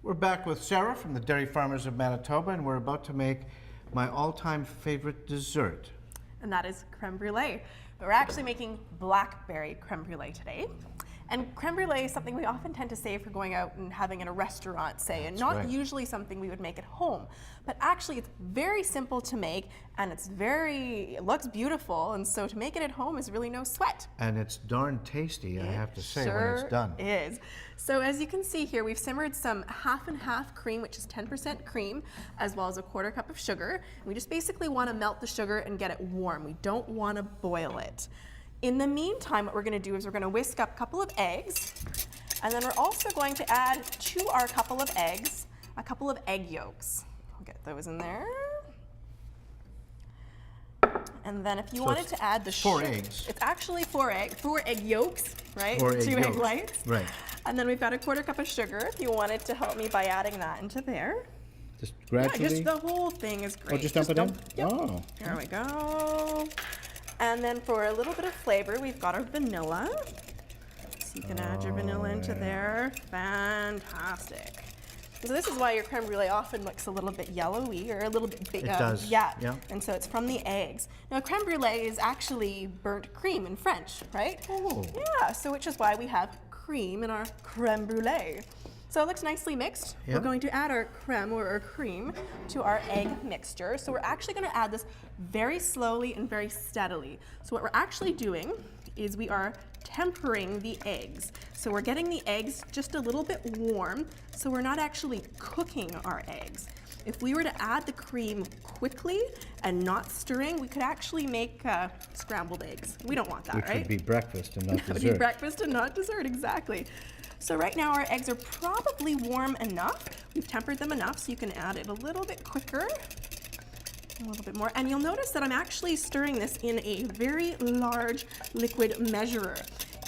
We're back with Sarah from the Dairy Farmers of Manitoba, and we're about to make my all-time favorite dessert. And that is creme brulee. We're actually making blackberry creme brulee today. And creme brulee is something we often tend to say for going out and having in a restaurant, say, and not usually something we would make at home. But actually, it's very simple to make, and it looks beautiful, and so to make it at home is really no sweat. And it's darn tasty, I have to say, sure when it's done. Is. So as you can see here, we've simmered some half and half cream, which is 10% cream, as well as a 1/4 cup of sugar. We just basically want to melt the sugar and get it warm. We don't want to boil it. In the meantime, what we're going to do is we're going to whisk up a couple of eggs, and then we're also going to add to our couple of eggs a couple of egg yolks. I'll get those in there. And then if you wanted to add the four eggs. It's actually four egg yolks, right? 4 egg Two yolks. egg whites. Right. And then we've got a 1/4 cup of sugar if you wanted to help me by adding that into there. Just gradually? Yeah, just the whole thing is great. Oh, just dump it in? Yep. Oh. There we go. And then for a little bit of flavor, we've got our vanilla. So you can add your vanilla into there. Fantastic. So this is why your creme brulee often looks a little bit yellowy or a little bit big. It does. Yeah. Yeah. And so it's from the eggs. Now creme brulee is actually burnt cream in French, right? Oh. Yeah, so which is why we have cream in our creme brulee. So it looks nicely mixed. Yeah. We're going to add our creme or our cream to our egg mixture. So we're actually going to add this very slowly and very steadily. So what we're actually doing is we are tempering the eggs. So we're getting the eggs just a little bit warm, so we're not actually cooking our eggs. If we were to add the cream quickly and not stirring, we could actually make scrambled eggs. We don't want that, right? Which would be breakfast and not That dessert. would be breakfast and not dessert, exactly. So right now our eggs are probably warm enough. We've tempered them enough so you can add it a little bit quicker, a little bit more. And you'll notice that I'm actually stirring this in a very large liquid measurer.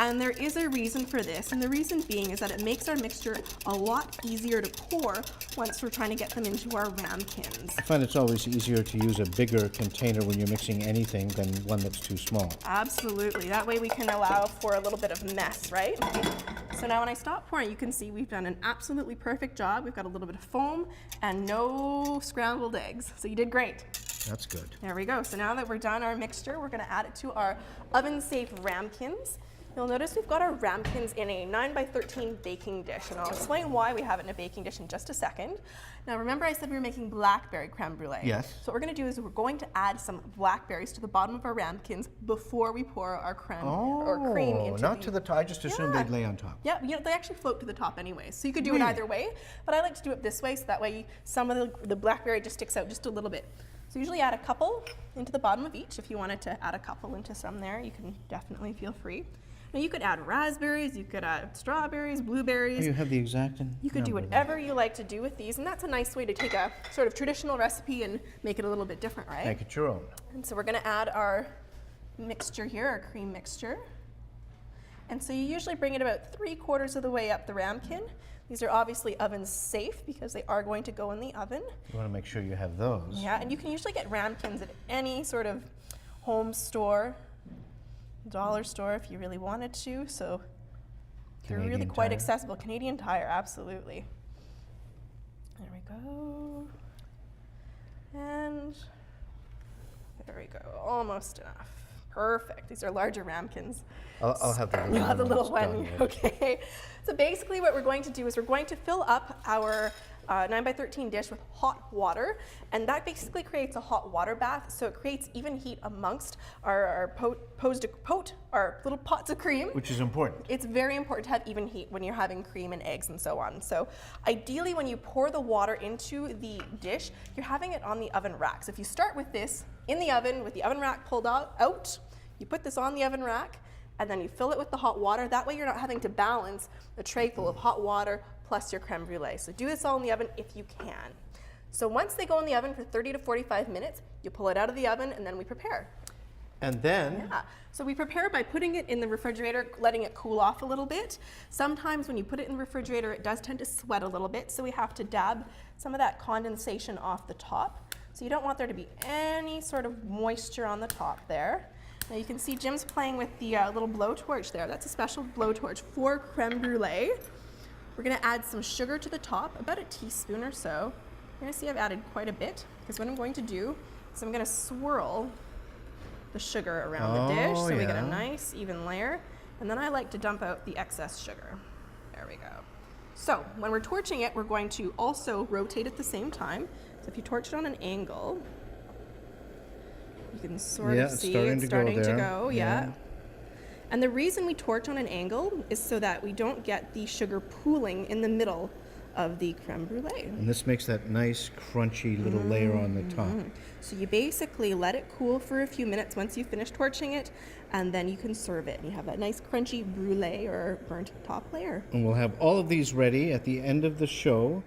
And there is a reason for this, and the reason being is that it makes our mixture a lot easier to pour once we're trying to get them into our ramekins. I find it's always easier to use a bigger container when you're mixing anything than one that's too small. Absolutely. That way we can allow for a little bit of mess, right? So now when I stop pouring, you can see we've done an absolutely perfect job. We've got a little bit of foam and no scrambled eggs. So you did great. That's good. There we go. So now that we're done our mixture, we're going to add it to our oven-safe ramekins. You'll notice we've got our ramekins in a 9x13 baking dish, and I'll explain why we have it in a baking dish in just a second. Now remember I said we were making blackberry creme brulee? Yes. So what we're going to do is we're going to add some blackberries to the bottom of our ramekins before we pour our creme or cream into not to the top. I just assumed they'd lay on top. Yeah, you know, they actually float to the top anyway, so you could do it either way, but I like to do it this way, so that way some of the blackberry just sticks out just a little bit. So usually add a couple into the bottom of each. If you wanted to add a couple into some there, you can definitely feel free. Now you could add raspberries, you could add strawberries, blueberries. Oh, you have the exact You could do whatever you like to do with these, and that's a nice way to take a sort of traditional recipe and make it a little bit different, right? Make it your own. And so we're going to add our mixture here, our cream mixture. And so you usually bring it about 3/4 of the way up the ramekin. These are obviously oven safe because they are going to go in the oven. You want to make sure you have those. Yeah, and you can usually get ramekins at any sort of home store, dollar store if you really wanted to. So they're really quite accessible. Canadian Tire, absolutely. There we go. And there we go, almost enough. Perfect. These are larger ramekins. I'll have the little one. You'll have the little when one, it's done, okay. So basically what we're going to do is we're going to fill up our 9x13 dish with hot water, and that basically creates a hot water bath, so it creates even heat amongst our little pots of cream. Which is important. It's very important to have even heat when you're having cream and eggs and so on. So ideally when you pour the water into the dish, you're having it on the oven rack. So if you start with this in the oven with the oven rack pulled out, you put this on the oven rack, and then you fill it with the hot water. That way you're not having to balance a tray full of hot water plus your creme brulee. So do this all in the oven if you can. So once they go in the oven for 30 to 45 minutes, you pull it out of the oven and then we prepare. And then? Yeah, so we prepare by putting it in the refrigerator, letting it cool off a little bit. Sometimes when you put it in the refrigerator, it does tend to sweat a little bit, so we have to dab some of that condensation off the top. So you don't want there to be any sort of moisture on the top there. Now you can see Jim's playing with the little blowtorch there. That's a special blowtorch for creme brulee. We're gonna add some sugar to the top, about a teaspoon or so. You're gonna see I've added quite a bit, because what I'm going to do is I'm gonna swirl the sugar around the dish so we get a nice even layer. And then I like to dump out the excess sugar. There we go. So when we're torching it, we're going to also rotate at the same time. So if you torch it on an angle, you can sort of see it's starting to go. Yeah. And the reason we torch on an angle is so that we don't get the sugar pooling in the middle of the creme brulee. And this makes that nice crunchy little layer on the top. So you basically let it cool for a few minutes once you finish torching it, and then you can serve it. And you have that nice crunchy brulee or burnt top layer. And we'll have all of these ready at the end of the show.